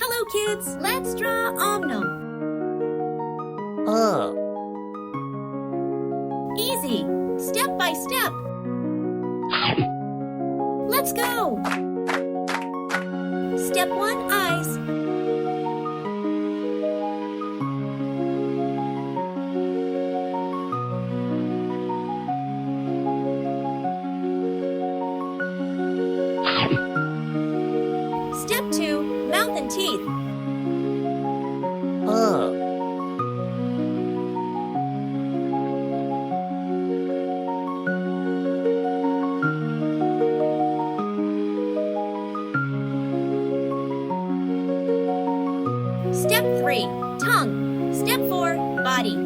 Hello, kids. Let's draw Om Nom. Easy. Step by step. Let's go. Step 1, eyes. Step 2, mouth and teeth. Step 3, tongue. Step 4, body.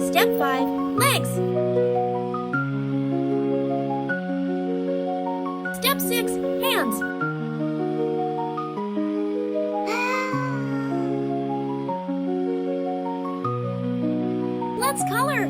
Step 5, legs. Step 6, hands. Let's color.